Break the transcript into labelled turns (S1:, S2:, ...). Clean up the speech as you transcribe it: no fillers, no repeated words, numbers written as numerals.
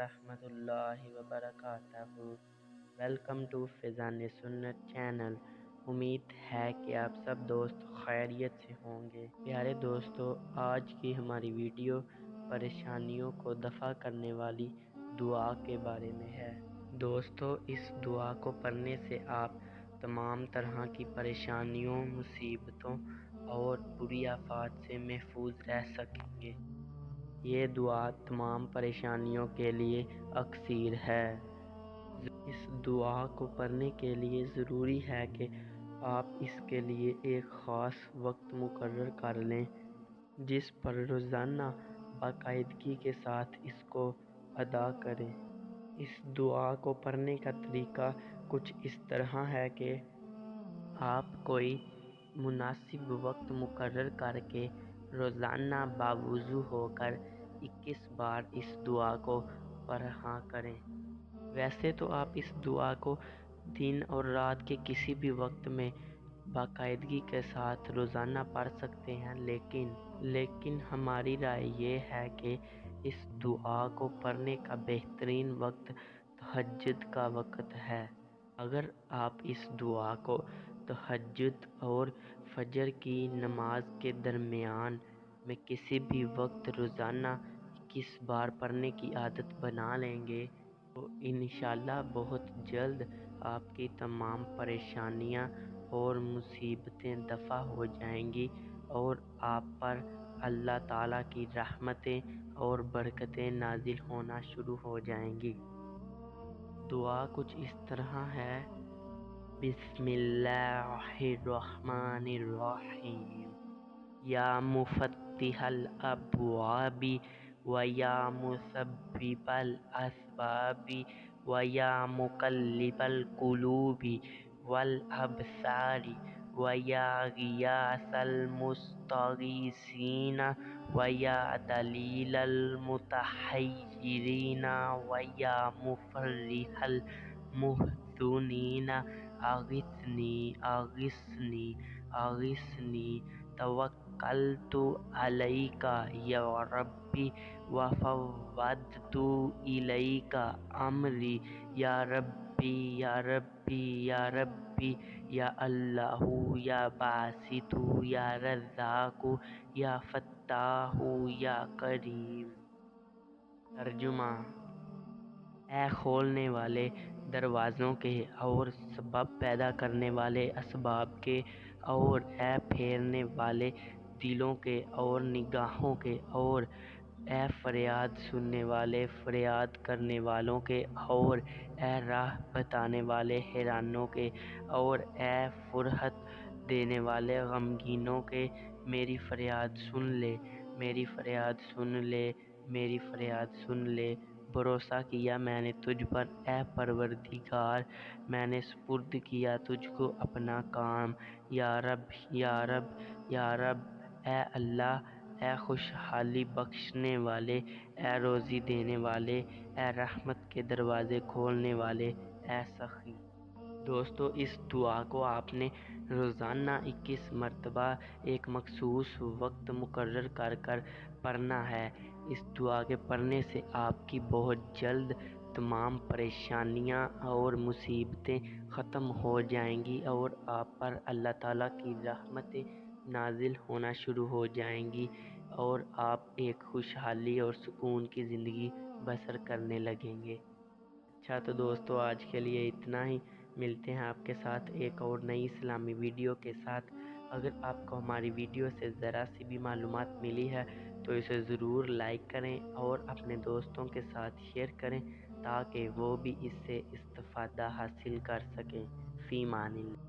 S1: वरहमतुल्लाहि वबरकातुहू। Welcome to Faizan सुन्नत channel. उम्मीद है कि आप सब दोस्त खैरियत से होंगे। प्यारे दोस्तों, आज की हमारी वीडियो परेशानियों को दफ़ा करने वाली दुआ के बारे में है। दोस्तों, इस दुआ को पढ़ने से आप तमाम तरह की परेशानियों, मुसीबतों और बुरी आफात से महफूज रह सकेंगे। ये दुआ तमाम परेशानियों के लिए अक्सीर है। इस दुआ को पढ़ने के लिए ज़रूरी है कि आप इसके लिए एक ख़ास वक्त मुकर्रर कर लें, जिस पर रोज़ाना बाकायदगी के साथ इसको अदा करें। इस दुआ को पढ़ने का तरीका कुछ इस तरह है कि आप कोई मुनासिब वक्त मुकर्रर करके रोज़ाना बावुज़ू होकर 21 बार इस दुआ को पढ़ा करें। वैसे तो आप इस दुआ को दिन और रात के किसी भी वक्त में बाकायदगी के साथ रोज़ाना पढ़ सकते हैं, लेकिन हमारी राय ये है कि इस दुआ को पढ़ने का बेहतरीन वक्त तहज्जुद का वक्त है। अगर आप इस दुआ को तहज्जुद और फजर की नमाज के दरमियान में किसी भी वक्त रोज़ाना 21 बार पढ़ने की आदत बना लेंगे तो इंशाअल्लाह बहुत जल्द आपकी तमाम परेशानियां और मुसीबतें दफ़ा हो जाएंगी और आप पर अल्लाह ताला की रहमतें और बरकतें नाजिल होना शुरू हो जाएंगी। दुआ कुछ इस तरह है। बिस्मिल्लाहिर्रहमानिर्रहीम। या मुफत्तिहल अब्वाबी व या मुसब्बिबल अस्बाबी व या मुकल्लिबल कुलूबी वल अबसारी व या गियासल मुस्तगीसीना व या दलीलल मुतहय्यिरीना व या मुफर्रिहल मुहज़ुनीना अगिस्नी अगिस्नी अगिस्नी तवक्कलतु अलैका या रब्बी व फव्वदतु इलैका अमरी या रब्बी या रब्बी या रब्बी या अल्लाहु या बासितु या रज़्ज़ाक़ु या फत्ताहु या करीम। तर्जुमा: ऐ खोलने वाले दरवाज़ों के और सबब पैदा करने वाले असबाब के, और ऐ फेरने वाले दिलों के और निगाहों के, और ऐ फरियाद सुनने वाले फरियाद करने वालों के, और ऐ राह बताने वाले हैरानों के, और ऐ फुरहत देने वाले गमगीनों के, मेरी फरियाद सुन ले, मेरी फरियाद सुन ले, मेरी फरियाद सुन ले। भरोसा किया मैंने तुझ पर ऐ परवरदिगार, मैंने सुपुर्द किया तुझको अपना काम। या रब या रब या रब, ऐ अल्लाह, ऐ खुशहाली बख्शने वाले, ऐ रोज़ी देने वाले, ऐ रहमत के दरवाज़े खोलने वाले, ऐ सखी। दोस्तों, इस दुआ को आपने रोज़ाना 21 मरतबा एक मखसूस वक्त मुकर्रर कर कर पढ़ना है। इस दुआ के पढ़ने से आपकी बहुत जल्द तमाम परेशानियां और मुसीबतें ख़त्म हो जाएंगी और आप पर अल्लाह ताला की रहमतें नाजिल होना शुरू हो जाएंगी और आप एक खुशहाली और सुकून की ज़िंदगी बसर करने लगेंगे। अच्छा, तो दोस्तों, आज के लिए इतना ही। मिलते हैं आपके साथ एक और नई इस्लामी वीडियो के साथ। अगर आपको हमारी वीडियो से ज़रा सी भी मालूमात मिली है तो इसे ज़रूर लाइक करें और अपने दोस्तों के साथ शेयर करें ताकि वो भी इससे इस्तिफ़ादा हासिल कर सकें। फ़ी मानिल्लाह।